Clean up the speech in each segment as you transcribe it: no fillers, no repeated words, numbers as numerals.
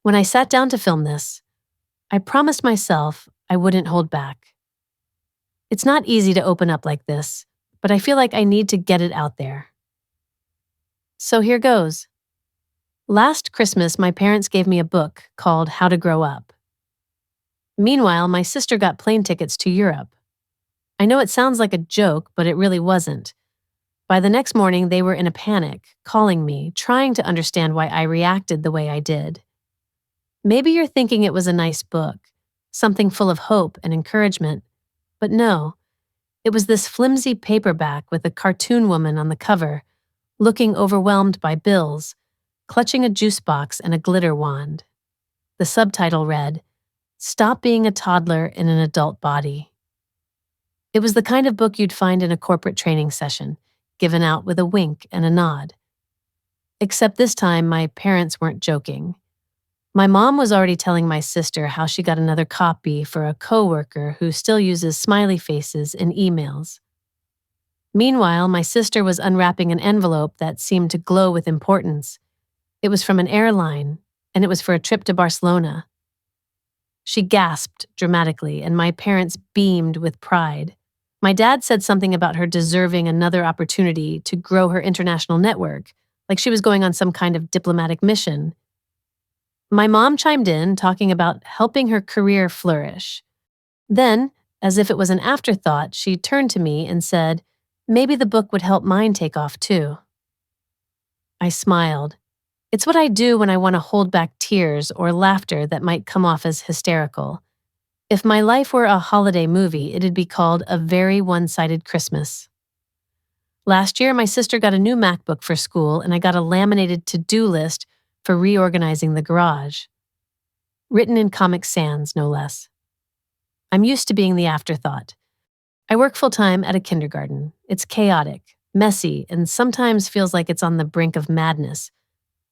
When I sat down to film this, I promised myself I wouldn't hold back. It's not easy to open up like this, but I feel like I need to get it out there. So here goes. Last Christmas, my parents gave me a book called How to Grow Up. Meanwhile, my sister got plane tickets to Europe. I know it sounds like a joke, but it really wasn't. By the next morning, they were in a panic, calling me, trying to understand why I reacted the way I did. Maybe you're thinking it was a nice book, something full of hope and encouragement, but no, it was this flimsy paperback with a cartoon woman on the cover, looking overwhelmed by bills, clutching a juice box and a glitter wand. The subtitle read, "Stop Being a Toddler in an Adult Body." It was the kind of book you'd find in a corporate training session, given out with a wink and a nod. Except this time, my parents weren't joking. My mom was already telling my sister how she got another copy for a coworker who still uses smiley faces in emails. Meanwhile, my sister was unwrapping an envelope that seemed to glow with importance. It was from an airline, and it was for a trip to Barcelona. She gasped dramatically, and my parents beamed with pride. My dad said something about her deserving another opportunity to grow her international network, like she was going on some kind of diplomatic mission. My mom chimed in, talking about helping her career flourish. Then, as if it was an afterthought, she turned to me and said, maybe the book would help mine take off too. I smiled. It's what I do when I want to hold back tears or laughter that might come off as hysterical. If my life were a holiday movie, it'd be called A Very One-Sided Christmas. Last year, my sister got a new MacBook for school, and I got a laminated to-do list for reorganizing the garage. Written in Comic Sans, no less. I'm used to being the afterthought. I work full-time at a kindergarten. It's chaotic, messy, and sometimes feels like it's on the brink of madness.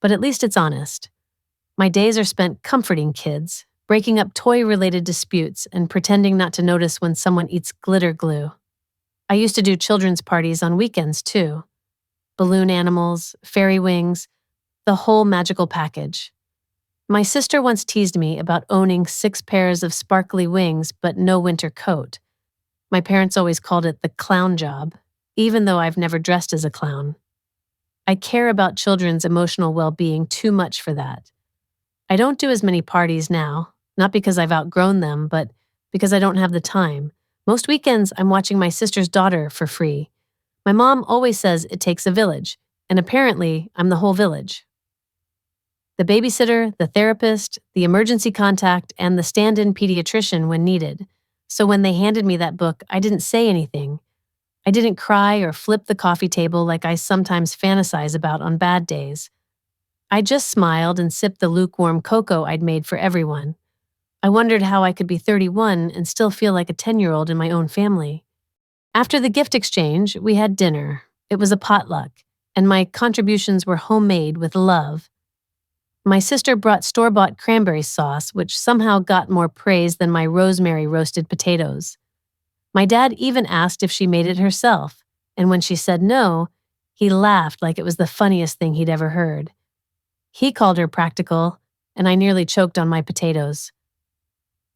But at least it's honest. My days are spent comforting kids, breaking up toy-related disputes, and pretending not to notice when someone eats glitter glue. I used to do children's parties on weekends, too. Balloon animals, fairy wings, the whole magical package. My sister once teased me about owning 6 pairs of sparkly wings but no winter coat. My parents always called it the clown job, even though I've never dressed as a clown. I care about children's emotional well-being too much for that. I don't do as many parties now, not because I've outgrown them, but because I don't have the time. Most weekends, I'm watching my sister's daughter for free. My mom always says it takes a village, and apparently, I'm the whole village. The babysitter, the therapist, the emergency contact, and the stand-in pediatrician when needed. So when they handed me that book, I didn't say anything. I didn't cry or flip the coffee table like I sometimes fantasize about on bad days. I just smiled and sipped the lukewarm cocoa I'd made for everyone. I wondered how I could be 31 and still feel like a 10-year-old in my own family. After the gift exchange, we had dinner. It was a potluck, and my contributions were homemade with love. My sister brought store-bought cranberry sauce, which somehow got more praise than my rosemary roasted potatoes. My dad even asked if she made it herself, and when she said no, he laughed like it was the funniest thing he'd ever heard. He called her practical, and I nearly choked on my potatoes.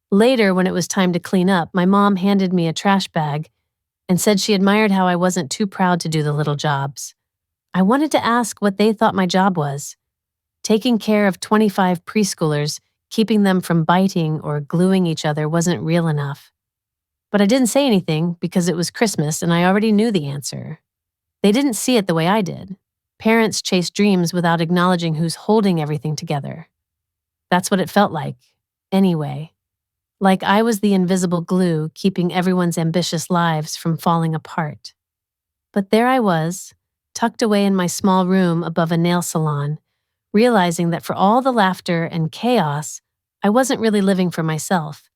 Later, when it was time to clean up, my mom handed me a trash bag and said she admired how I wasn't too proud to do the little jobs. I wanted to ask what they thought my job was. Taking care of 25 preschoolers, keeping them from biting or gluing each other wasn't real enough. But I didn't say anything because it was Christmas and I already knew the answer. They didn't see it the way I did. Parents chase dreams without acknowledging who's holding everything together. That's what it felt like, anyway. Like I was the invisible glue keeping everyone's ambitious lives from falling apart. But there I was, tucked away in my small room above a nail salon, realizing that for all the laughter and chaos, I wasn't really living for myself.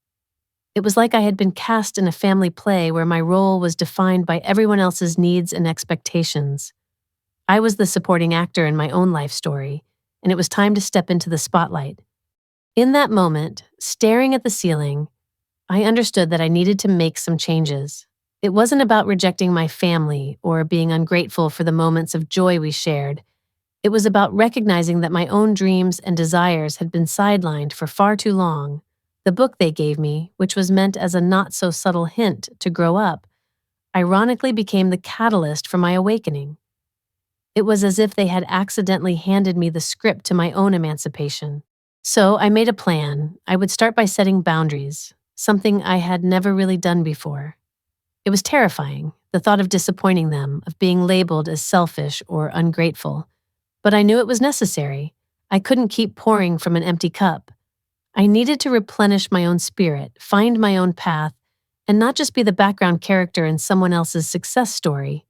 It was like I had been cast in a family play where my role was defined by everyone else's needs and expectations. I was the supporting actor in my own life story, and it was time to step into the spotlight. In that moment, staring at the ceiling, I understood that I needed to make some changes. It wasn't about rejecting my family or being ungrateful for the moments of joy we shared. It was about recognizing that my own dreams and desires had been sidelined for far too long. The book they gave me, which was meant as a not-so-subtle hint to grow up, ironically became the catalyst for my awakening. It was as if they had accidentally handed me the script to my own emancipation. So I made a plan. I would start by setting boundaries, something I had never really done before. It was terrifying, the thought of disappointing them, of being labeled as selfish or ungrateful. But I knew it was necessary. I couldn't keep pouring from an empty cup. I needed to replenish my own spirit, find my own path, and not just be the background character in someone else's success story.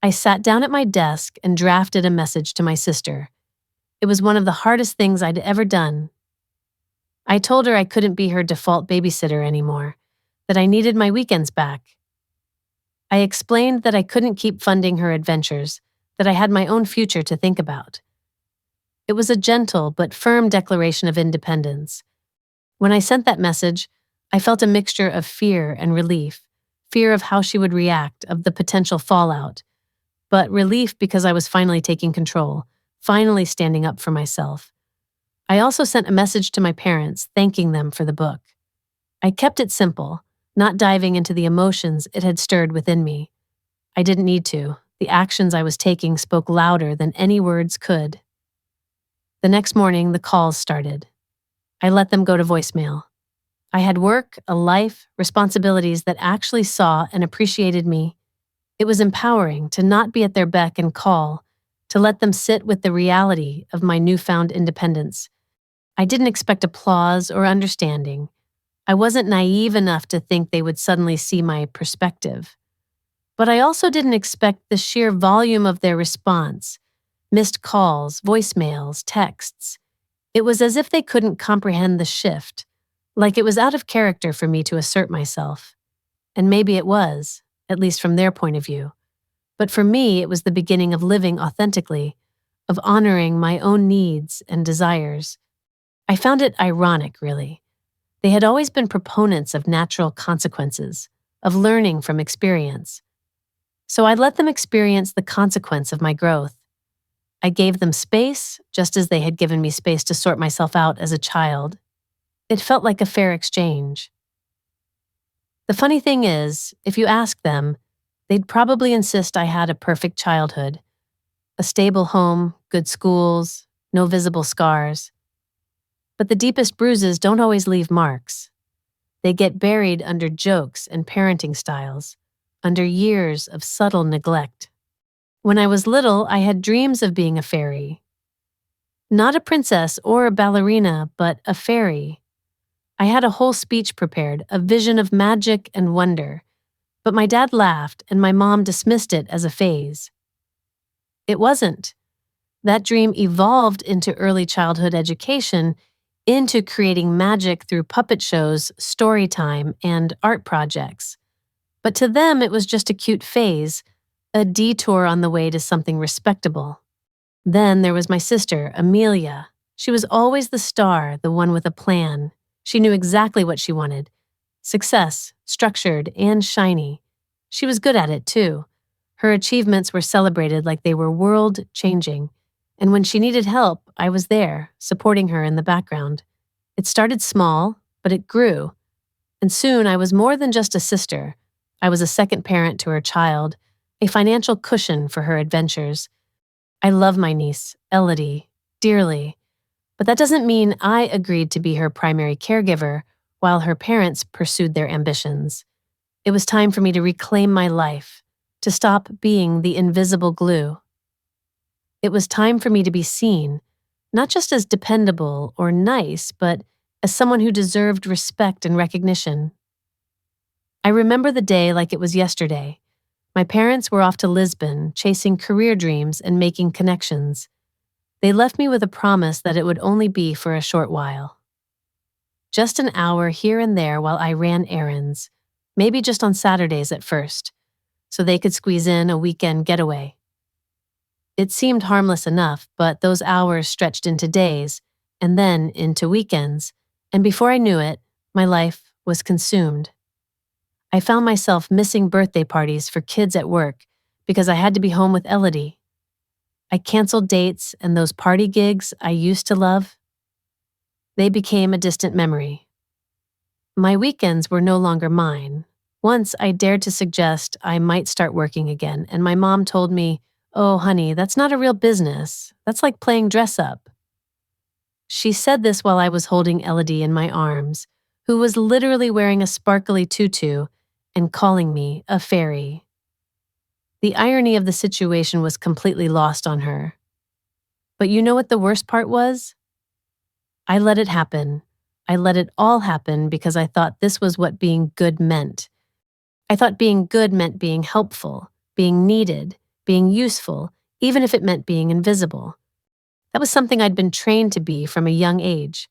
I sat down at my desk and drafted a message to my sister. It was one of the hardest things I'd ever done. I told her I couldn't be her default babysitter anymore, that I needed my weekends back. I explained that I couldn't keep funding her adventures, that I had my own future to think about. It was a gentle but firm declaration of independence. When I sent that message, I felt a mixture of fear and relief, fear of how she would react, of the potential fallout, but relief because I was finally taking control, finally standing up for myself. I also sent a message to my parents, thanking them for the book. I kept it simple, not diving into the emotions it had stirred within me. I didn't need to. The actions I was taking spoke louder than any words could. The next morning, the calls started. I let them go to voicemail. I had work, a life, responsibilities that actually saw and appreciated me. It was empowering to not be at their beck and call, to let them sit with the reality of my newfound independence. I didn't expect applause or understanding. I wasn't naive enough to think they would suddenly see my perspective. But I also didn't expect the sheer volume of their response. Missed calls, voicemails, texts. It was as if they couldn't comprehend the shift, like it was out of character for me to assert myself. And maybe it was, at least from their point of view. But for me, it was the beginning of living authentically, of honoring my own needs and desires. I found it ironic, really. They had always been proponents of natural consequences, of learning from experience. So I let them experience the consequence of my growth. I gave them space, just as they had given me space to sort myself out as a child. It felt like a fair exchange. The funny thing is, if you ask them, they'd probably insist I had a perfect childhood. A stable home, good schools, no visible scars. But the deepest bruises don't always leave marks. They get buried under jokes and parenting styles, under years of subtle neglect. When I was little, I had dreams of being a fairy. Not a princess or a ballerina, but a fairy. I had a whole speech prepared, a vision of magic and wonder, but my dad laughed and my mom dismissed it as a phase. It wasn't. That dream evolved into early childhood education, into creating magic through puppet shows, story time, and art projects. But to them, it was just a cute phase, a detour on the way to something respectable. Then there was my sister, Amelia. She was always the star, the one with a plan. She knew exactly what she wanted. Success, structured and shiny. She was good at it, too. Her achievements were celebrated like they were world-changing. And when she needed help, I was there, supporting her in the background. It started small, but it grew. And soon I was more than just a sister. I was a second parent to her child, a financial cushion for her adventures. I love my niece, Elodie, dearly. But that doesn't mean I agreed to be her primary caregiver while her parents pursued their ambitions. It was time for me to reclaim my life, to stop being the invisible glue. It was time for me to be seen, not just as dependable or nice, but as someone who deserved respect and recognition. I remember the day like it was yesterday. My parents were off to Lisbon, chasing career dreams and making connections. They left me with a promise that it would only be for a short while. Just an hour here and there while I ran errands, maybe just on Saturdays at first, so they could squeeze in a weekend getaway. It seemed harmless enough, but those hours stretched into days, and then into weekends, and before I knew it, my life was consumed. I found myself missing birthday parties for kids at work because I had to be home with Elodie. I canceled dates, and those party gigs I used to love, they became a distant memory. My weekends were no longer mine. Once I dared to suggest I might start working again, and my mom told me, "Oh, honey, that's not a real business. That's like playing dress up." She said this while I was holding Elodie in my arms, who was literally wearing a sparkly tutu and calling me a fairy. The irony of the situation was completely lost on her. But you know what the worst part was? I let it happen. I let it all happen because I thought this was what being good meant. I thought being good meant being helpful, being needed, being useful, even if it meant being invisible. That was something I'd been trained to be from a young age.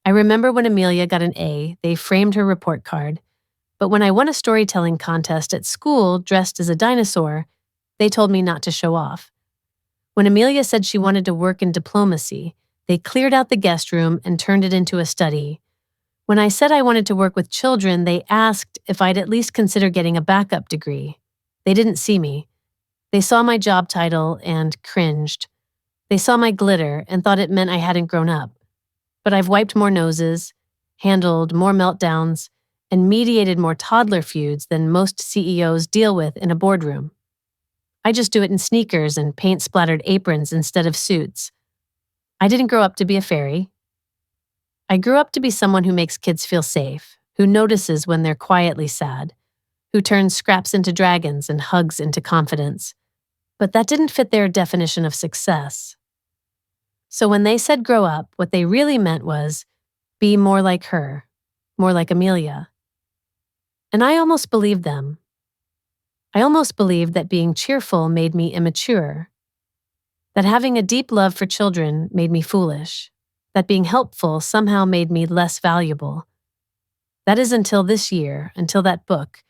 I remember when Amelia got an A, they framed her report card. But when I won a storytelling contest at school dressed as a dinosaur, they told me not to show off. When Amelia said she wanted to work in diplomacy, they cleared out the guest room and turned it into a study. When I said I wanted to work with children, they asked if I'd at least consider getting a backup degree. They didn't see me. They saw my job title and cringed. They saw my glitter and thought it meant I hadn't grown up. But I've wiped more noses, handled more meltdowns, and mediated more toddler feuds than most CEOs deal with in a boardroom. I just do it in sneakers and paint-splattered aprons instead of suits. I didn't grow up to be a fairy. I grew up to be someone who makes kids feel safe, who notices when they're quietly sad, who turns scraps into dragons and hugs into confidence. But that didn't fit their definition of success. So when they said grow up, what they really meant was be more like her, more like Amelia. And I almost believed them. I almost believed that being cheerful made me immature, that having a deep love for children made me foolish, that being helpful somehow made me less valuable. That is until this year, until that book,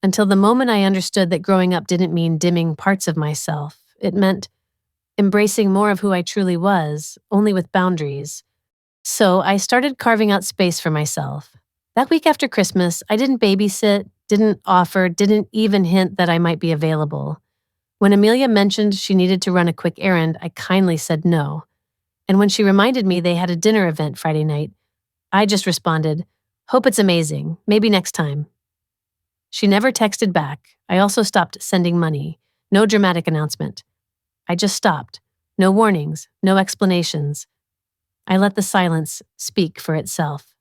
until the moment I understood that growing up didn't mean dimming parts of myself. It meant embracing more of who I truly was, only with boundaries. So I started carving out space for myself. That week after Christmas, I didn't babysit, didn't offer, didn't even hint that I might be available. When Amelia mentioned she needed to run a quick errand, I kindly said no. And when she reminded me they had a dinner event Friday night, I just responded, "Hope it's amazing, maybe next time." She never texted back. I also stopped sending money. No dramatic announcement. I just stopped. No warnings, no explanations. I let the silence speak for itself.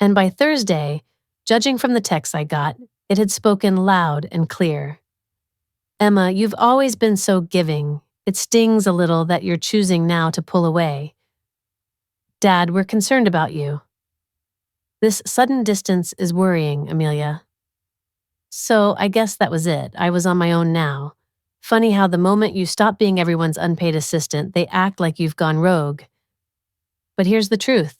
And by Thursday, judging from the texts I got, it had spoken loud and clear. "Emma, you've always been so giving. It stings a little that you're choosing now to pull away. Dad, we're concerned about you. This sudden distance is worrying, Amelia." So I guess that was it. I was on my own now. Funny how the moment you stop being everyone's unpaid assistant, they act like you've gone rogue. But here's the truth.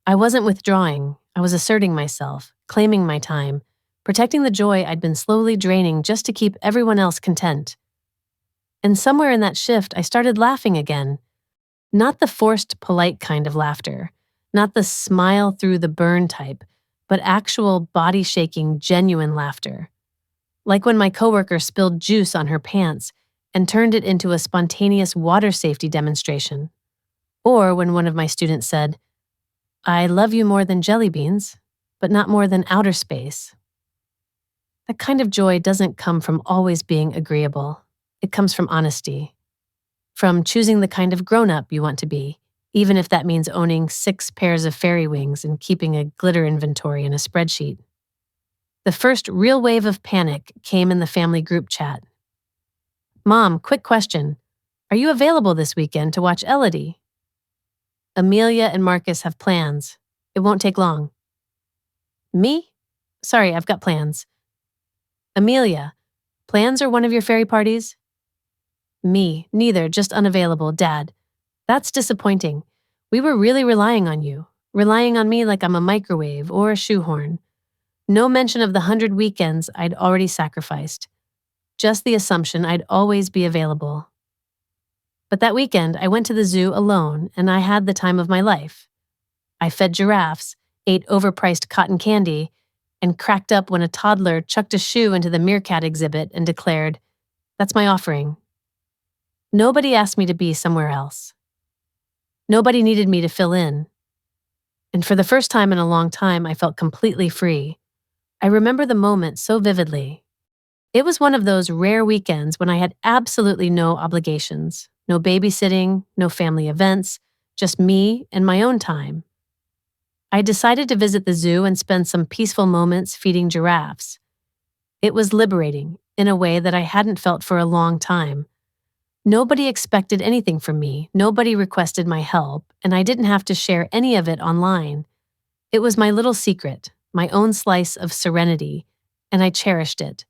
I wasn't withdrawing. I was asserting myself, claiming my time, protecting the joy I'd been slowly draining just to keep everyone else content. And somewhere in that shift, I started laughing again. Not the forced, polite kind of laughter, not the smile through the burn type, but actual body-shaking, genuine laughter. Like when my coworker spilled juice on her pants and turned it into a spontaneous water safety demonstration. Or when one of my students said, "I love you more than jelly beans, but not more than outer space." That kind of joy doesn't come from always being agreeable. It comes from honesty. From choosing the kind of grown-up you want to be, even if that means owning 6 pairs of fairy wings and keeping a glitter inventory in a spreadsheet. The first real wave of panic came in the family group chat. "Mom, quick question. Are you available this weekend to watch Elodie? Amelia and Marcus have plans. It won't take long." "Me? Sorry, I've got plans." "Amelia, plans or one of your fairy parties?" "Me, neither, just unavailable, Dad. That's disappointing. We were really relying on you, relying on me like I'm a microwave or a shoehorn. No mention of the 100 weekends I'd already sacrificed. Just the assumption I'd always be available." But that weekend, I went to the zoo alone, and I had the time of my life. I fed giraffes, ate overpriced cotton candy, and cracked up when a toddler chucked a shoe into the meerkat exhibit and declared, "That's my offering." Nobody asked me to be somewhere else. Nobody needed me to fill in. And for the first time in a long time, I felt completely free. I remember the moment so vividly. It was one of those rare weekends when I had absolutely no obligations, no babysitting, no family events, just me and my own time. I decided to visit the zoo and spend some peaceful moments feeding giraffes. It was liberating in a way that I hadn't felt for a long time. Nobody expected anything from me, nobody requested my help, and I didn't have to share any of it online. It was my little secret, my own slice of serenity, and I cherished it.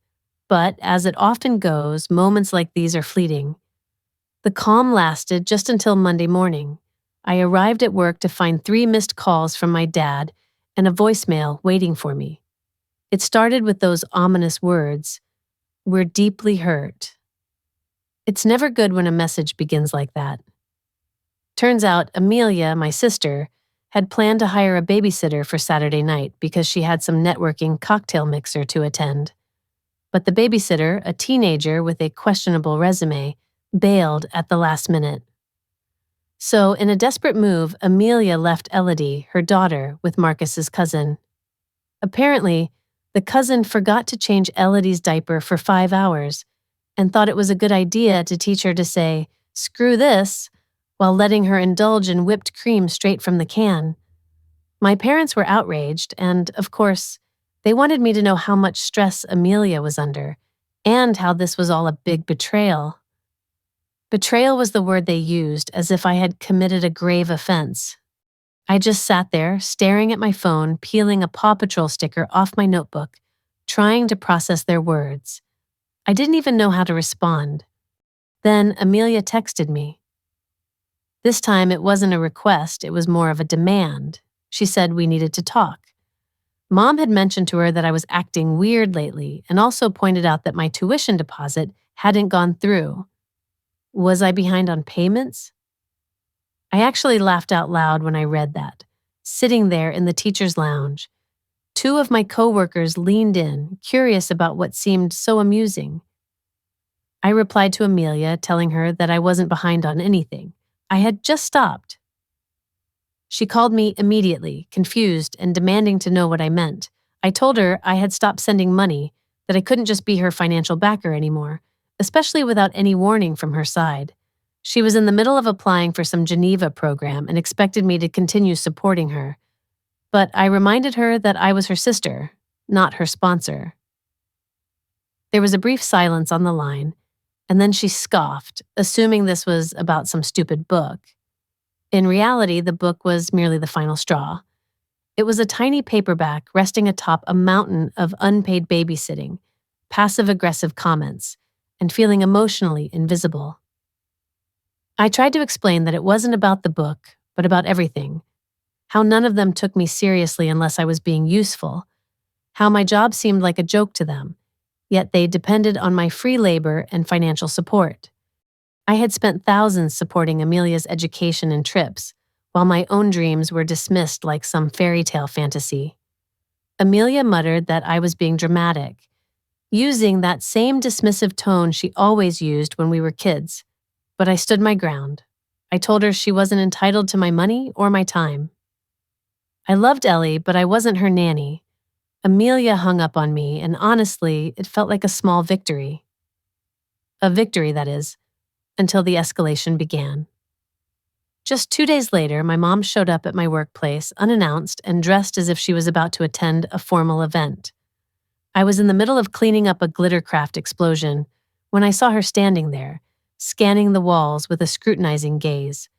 But, as it often goes, moments like these are fleeting. The calm lasted just until Monday morning. I arrived at work to find 3 missed calls from my dad and a voicemail waiting for me. It started with those ominous words, "We're deeply hurt." It's never good when a message begins like that. Turns out Amelia, my sister, had planned to hire a babysitter for Saturday night because she had some networking cocktail mixer to attend. But the babysitter, a teenager with a questionable resume, bailed at the last minute. So, in a desperate move, Amelia left Elodie, her daughter, with Marcus's cousin. Apparently, the cousin forgot to change Elodie's diaper for 5 hours and thought it was a good idea to teach her to say, "Screw this," while letting her indulge in whipped cream straight from the can. My parents were outraged, and, of course, they wanted me to know how much stress Amelia was under, and how this was all a big betrayal. Betrayal was the word they used, as if I had committed a grave offense. I just sat there, staring at my phone, peeling a Paw Patrol sticker off my notebook, trying to process their words. I didn't even know how to respond. Then Amelia texted me. This time it wasn't a request, it was more of a demand. She said we needed to talk. Mom had mentioned to her that I was acting weird lately and also pointed out that my tuition deposit hadn't gone through. Was I behind on payments? I actually laughed out loud when I read that, sitting there in the teacher's lounge. 2 of my coworkers leaned in, curious about what seemed so amusing. I replied to Amelia, telling her that I wasn't behind on anything. I had just stopped. She called me immediately, confused and demanding to know what I meant. I told her I had stopped sending money, that I couldn't just be her financial backer anymore, especially without any warning from her side. She was in the middle of applying for some Geneva program and expected me to continue supporting her. But I reminded her that I was her sister, not her sponsor. There was a brief silence on the line, and then she scoffed, assuming this was about some stupid book. In reality, the book was merely the final straw. It was a tiny paperback resting atop a mountain of unpaid babysitting, passive-aggressive comments, and feeling emotionally invisible. I tried to explain that it wasn't about the book, but about everything. How none of them took me seriously unless I was being useful. How my job seemed like a joke to them, yet they depended on my free labor and financial support. I had spent thousands supporting Amelia's education and trips, while my own dreams were dismissed like some fairy tale fantasy. Amelia muttered that I was being dramatic, using that same dismissive tone she always used when we were kids. But I stood my ground. I told her she wasn't entitled to my money or my time. I loved Ellie, but I wasn't her nanny. Amelia hung up on me, and honestly, it felt like a small victory. A victory, that is, until the escalation began. Just 2 days later, my mom showed up at my workplace, unannounced and dressed as if she was about to attend a formal event. I was in the middle of cleaning up a glittercraft explosion when I saw her standing there, scanning the walls with a scrutinizing gaze.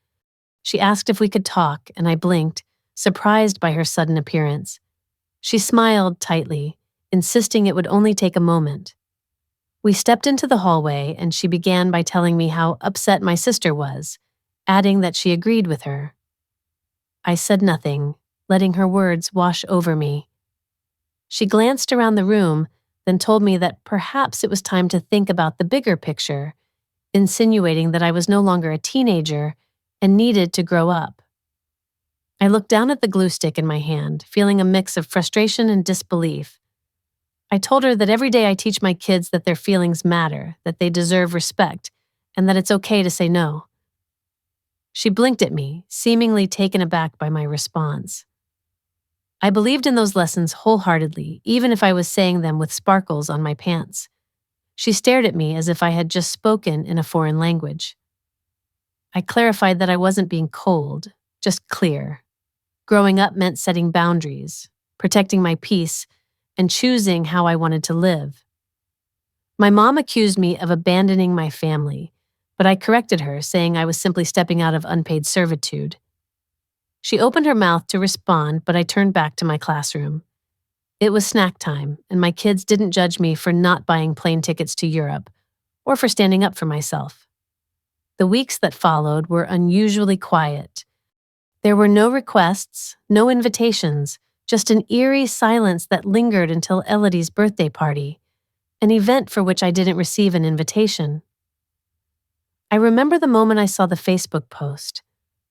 She asked if we could talk, and I blinked, surprised by her sudden appearance. She smiled tightly, insisting it would only take a moment. We stepped into the hallway, and she began by telling me how upset my sister was, adding that she agreed with her. I said nothing, letting her words wash over me. She glanced around the room, then told me that perhaps it was time to think about the bigger picture, insinuating that I was no longer a teenager and needed to grow up. I looked down at the glue stick in my hand, feeling a mix of frustration and disbelief. I told her that every day I teach my kids that their feelings matter, that they deserve respect, and that it's okay to say no. She blinked at me, seemingly taken aback by my response. I believed in those lessons wholeheartedly, even if I was saying them with sparkles on my pants. She stared at me as if I had just spoken in a foreign language. I clarified that I wasn't being cold, just clear. Growing up meant setting boundaries, protecting my peace, and choosing how I wanted to live. My mom accused me of abandoning my family, but I corrected her, saying I was simply stepping out of unpaid servitude. She opened her mouth to respond, but I turned back to my classroom. It was snack time, and my kids didn't judge me for not buying plane tickets to Europe or for standing up for myself. The weeks that followed were unusually quiet. There were no requests, no invitations, just an eerie silence that lingered until Elodie's birthday party, an event for which I didn't receive an invitation. I remember the moment I saw the Facebook post.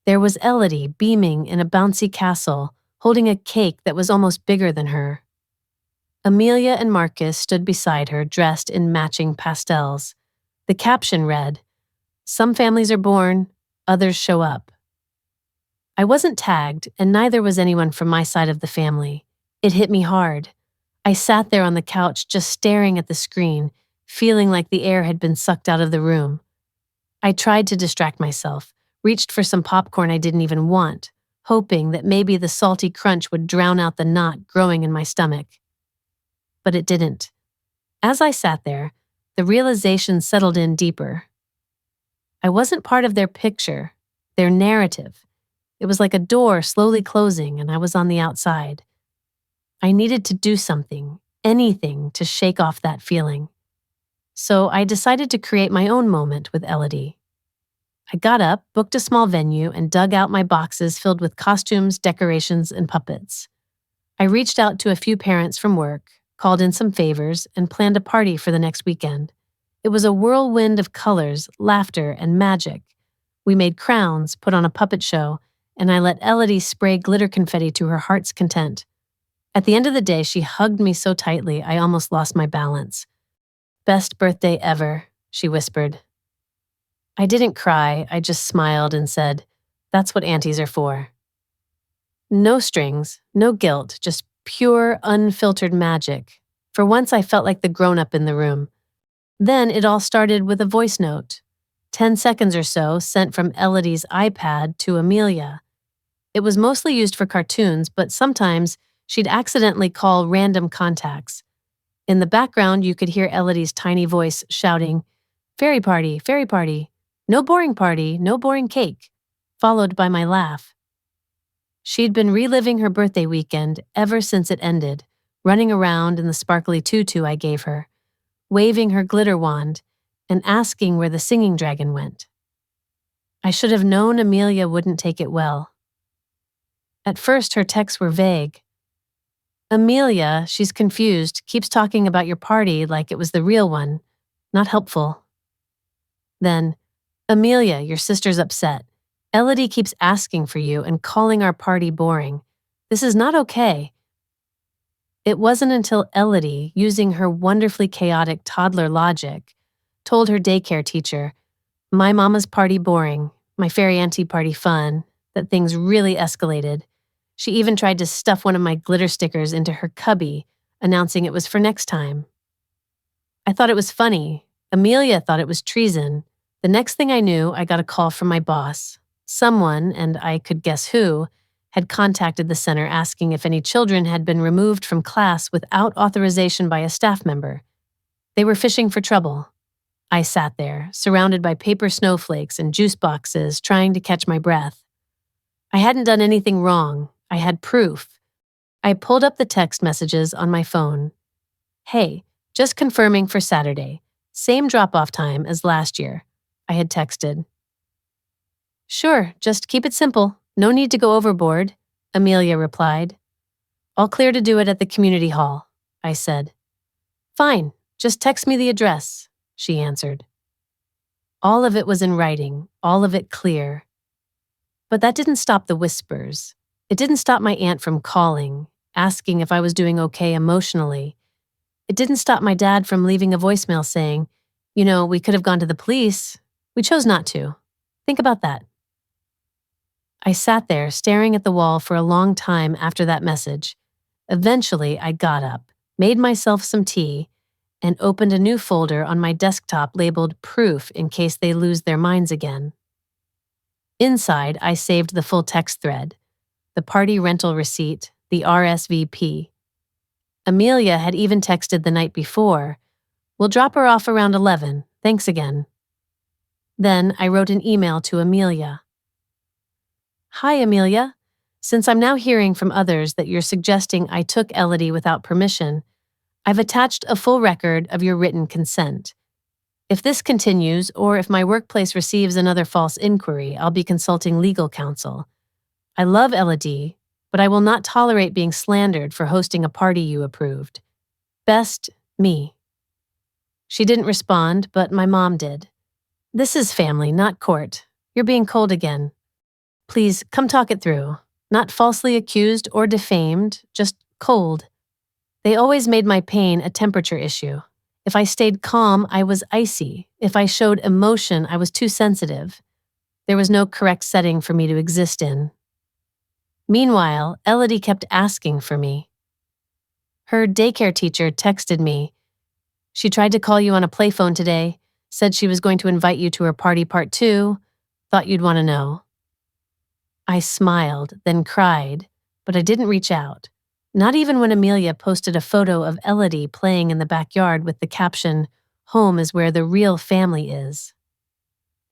There was Elodie beaming in a bouncy castle, holding a cake that was almost bigger than her. Amelia and Marcus stood beside her, dressed in matching pastels. The caption read, "Some families are born, others show up." I wasn't tagged, and neither was anyone from my side of the family. It hit me hard. I sat there on the couch just staring at the screen, feeling like the air had been sucked out of the room. I tried to distract myself, reached for some popcorn I didn't even want, hoping that maybe the salty crunch would drown out the knot growing in my stomach. But it didn't. As I sat there, the realization settled in deeper. I wasn't part of their picture, their narrative. It was like a door slowly closing, and I was on the outside. I needed to do something, anything, to shake off that feeling. So I decided to create my own moment with Elodie. I got up, booked a small venue, and dug out my boxes filled with costumes, decorations, and puppets. I reached out to a few parents from work, called in some favors, and planned a party for the next weekend. It was a whirlwind of colors, laughter, and magic. We made crowns, put on a puppet show, and I let Elodie spray glitter confetti to her heart's content. At the end of the day, she hugged me so tightly I almost lost my balance. "Best birthday ever," she whispered. I didn't cry, I just smiled and said, "That's what aunties are for." No strings, no guilt, just pure, unfiltered magic. For once I felt like the grown-up in the room. Then it all started with a voice note. 10 seconds or so sent from Elodie's iPad to Amelia. It was mostly used for cartoons, but sometimes she'd accidentally call random contacts. In the background, you could hear Elodie's tiny voice shouting, fairy party, no boring cake," followed by my laugh. She'd been reliving her birthday weekend ever since it ended, running around in the sparkly tutu I gave her, waving her glitter wand, and asking where the singing dragon went. I should have known Amelia wouldn't take it well. At first, her texts were vague. "Amelia, she's confused, keeps talking about your party like it was the real one. Not helpful." Then, "Amelia, your sister's upset. Elodie keeps asking for you and calling our party boring. This is not okay." It wasn't until Elodie, using her wonderfully chaotic toddler logic, told her daycare teacher, "My mama's party boring, my fairy auntie party fun," that things really escalated. She even tried to stuff one of my glitter stickers into her cubby, announcing it was for next time. I thought it was funny. Amelia thought it was treason. The next thing I knew, I got a call from my boss. Someone, and I could guess who, had contacted the center asking if any children had been removed from class without authorization by a staff member. They were fishing for trouble. I sat there, surrounded by paper snowflakes and juice boxes, trying to catch my breath. I hadn't done anything wrong. I had proof. I pulled up the text messages on my phone. "Hey, just confirming for Saturday. Same drop-off time as last year," I had texted. "Sure, just keep it simple. No need to go overboard," Amelia replied. "All clear to do it at the community hall," I said. "Fine, just text me the address," she answered. All of it was in writing, all of it clear. But that didn't stop the whispers. It didn't stop my aunt from calling, asking if I was doing okay emotionally. It didn't stop my dad from leaving a voicemail saying, "We could have gone to the police. We chose not to. Think about that. I sat there staring at the wall for a long time after that message. Eventually, I got up, made myself some tea, and opened a new folder on my desktop labeled Proof in case they lose their minds again. Inside, I saved the full text thread, the party rental receipt, the RSVP. Amelia had even texted the night before, "We'll drop her off around 11, thanks again." Then I wrote an email to Amelia. "Hi, Amelia. Since I'm now hearing from others that you're suggesting I took Elodie without permission, I've attached a full record of your written consent. If this continues, or if my workplace receives another false inquiry, I'll be consulting legal counsel. I love Elodie, but I will not tolerate being slandered for hosting a party you approved. Best, me." She didn't respond, but my mom did. "This is family, not court. You're being cold again. Please, come talk it through. Not falsely accused or defamed, just cold. They always made my pain a temperature issue. If I stayed calm, I was icy. If I showed emotion, I was too sensitive. There was no correct setting for me to exist in." Meanwhile, Elodie kept asking for me. Her daycare teacher texted me. "She tried to call you on a playphone today, said she was going to invite you to her party part 2, thought you'd want to know." I smiled, then cried, but I didn't reach out. Not even when Amelia posted a photo of Elodie playing in the backyard with the caption, "Home is where the real family is."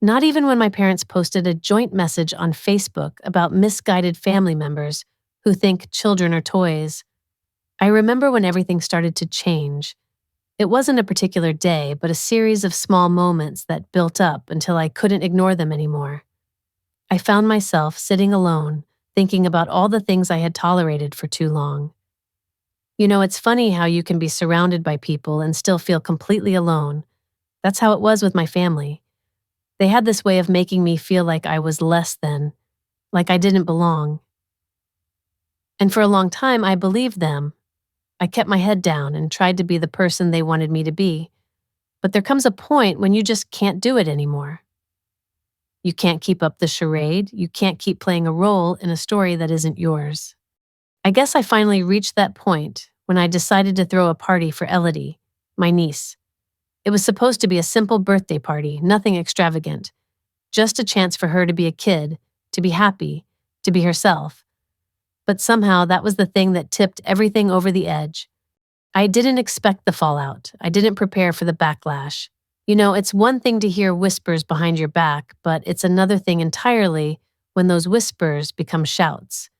Not even when my parents posted a joint message on Facebook about misguided family members who think children are toys. I remember when everything started to change. It wasn't a particular day, but a series of small moments that built up until I couldn't ignore them anymore. I found myself sitting alone, thinking about all the things I had tolerated for too long. You know, it's funny how you can be surrounded by people and still feel completely alone. That's how it was with my family. They had this way of making me feel like I was less than, like I didn't belong. And for a long time, I believed them. I kept my head down and tried to be the person they wanted me to be. But there comes a point when you just can't do it anymore. You can't keep up the charade. You can't keep playing a role in a story that isn't yours. I guess I finally reached that point when I decided to throw a party for Elodie, my niece. It was supposed to be a simple birthday party, nothing extravagant. Just a chance for her to be a kid, to be happy, to be herself. But somehow that was the thing that tipped everything over the edge. I didn't expect the fallout. I didn't prepare for the backlash. You know, it's one thing to hear whispers behind your back, but it's another thing entirely when those whispers become shouts.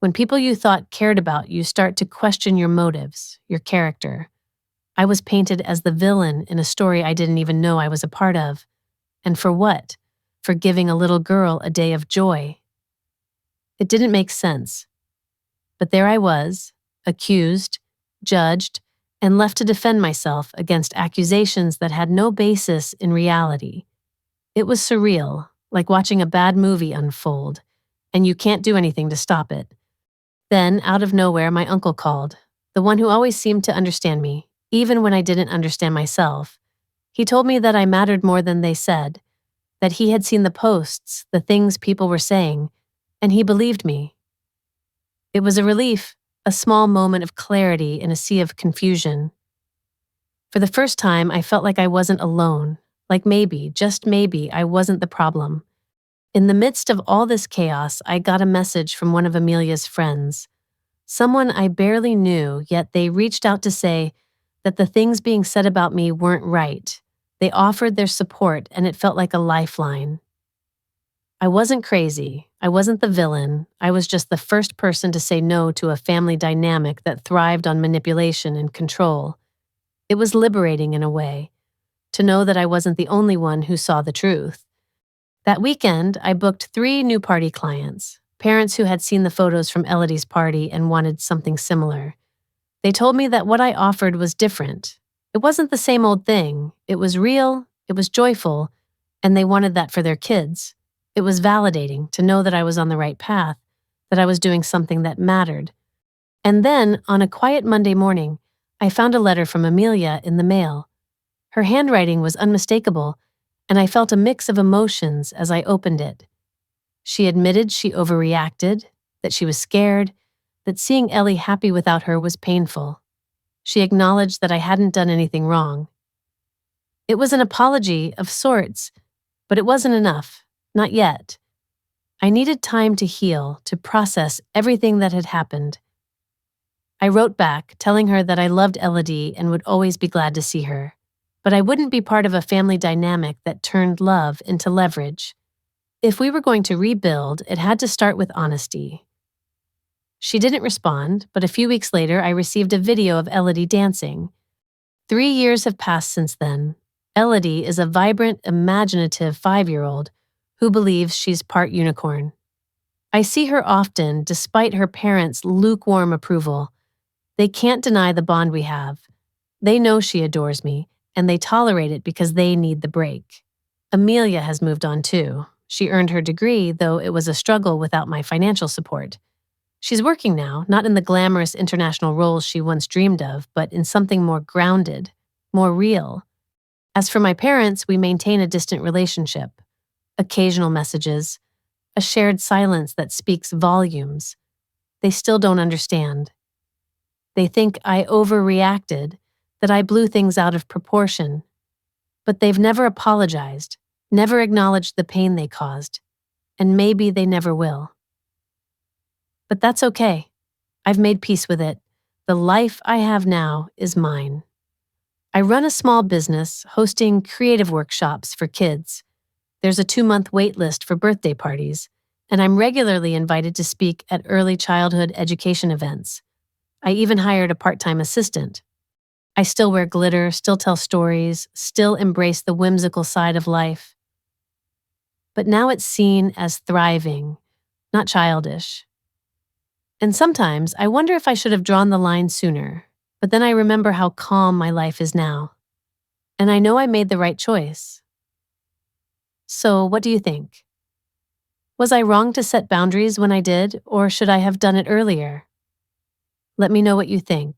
When people you thought cared about you start to question your motives, your character. I was painted as the villain in a story I didn't even know I was a part of. And for what? For giving a little girl a day of joy. It didn't make sense. But there I was, accused, judged, and left to defend myself against accusations that had no basis in reality. It was surreal, like watching a bad movie unfold, and you can't do anything to stop it. Then, out of nowhere, my uncle called, the one who always seemed to understand me, even when I didn't understand myself. He told me that I mattered more than they said, that he had seen the posts, the things people were saying, and he believed me. It was a relief, a small moment of clarity in a sea of confusion. For the first time, I felt like I wasn't alone, like maybe, just maybe, I wasn't the problem. In the midst of all this chaos, I got a message from one of Amelia's friends. Someone I barely knew, yet they reached out to say that the things being said about me weren't right. They offered their support, and it felt like a lifeline. I wasn't crazy. I wasn't the villain. I was just the first person to say no to a family dynamic that thrived on manipulation and control. It was liberating in a way, to know that I wasn't the only one who saw the truth. That weekend, I booked 3 new party clients, parents who had seen the photos from Elodie's party and wanted something similar. They told me that what I offered was different. It wasn't the same old thing. It was real, it was joyful, and they wanted that for their kids. It was validating to know that I was on the right path, that I was doing something that mattered. And then, on a quiet Monday morning, I found a letter from Amelia in the mail. Her handwriting was unmistakable, and I felt a mix of emotions as I opened it. She admitted she overreacted, that she was scared, that seeing Ellie happy without her was painful. She acknowledged that I hadn't done anything wrong. It was an apology of sorts, but it wasn't enough. Not yet. I needed time to heal, to process everything that had happened. I wrote back, telling her that I loved Elodie and would always be glad to see her, but I wouldn't be part of a family dynamic that turned love into leverage. If we were going to rebuild, it had to start with honesty. She didn't respond, but a few weeks later, I received a video of Elodie dancing. 3 years have passed since then. Elodie is a vibrant, imaginative 5-year-old who believes she's part unicorn. I see her often, despite her parents' lukewarm approval. They can't deny the bond we have. They know she adores me, and they tolerate it because they need the break. Amelia has moved on too. She earned her degree, though it was a struggle without my financial support. She's working now, not in the glamorous international roles she once dreamed of, but in something more grounded, more real. As for my parents, we maintain a distant relationship. Occasional messages, a shared silence that speaks volumes. They still don't understand. They think I overreacted, that I blew things out of proportion. But they've never apologized, never acknowledged the pain they caused, and maybe they never will. But that's okay. I've made peace with it. The life I have now is mine. I run a small business hosting creative workshops for kids. There's a 2-month wait list for birthday parties, and I'm regularly invited to speak at early childhood education events. I even hired a part-time assistant. I still wear glitter, still tell stories, still embrace the whimsical side of life. But now it's seen as thriving, not childish. And sometimes I wonder if I should have drawn the line sooner, but then I remember how calm my life is now. And I know I made the right choice. So, what do you think? Was I wrong to set boundaries when I did, or should I have done it earlier? Let me know what you think.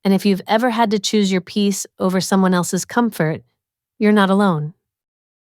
And if you've ever had to choose your peace over someone else's comfort, you're not alone.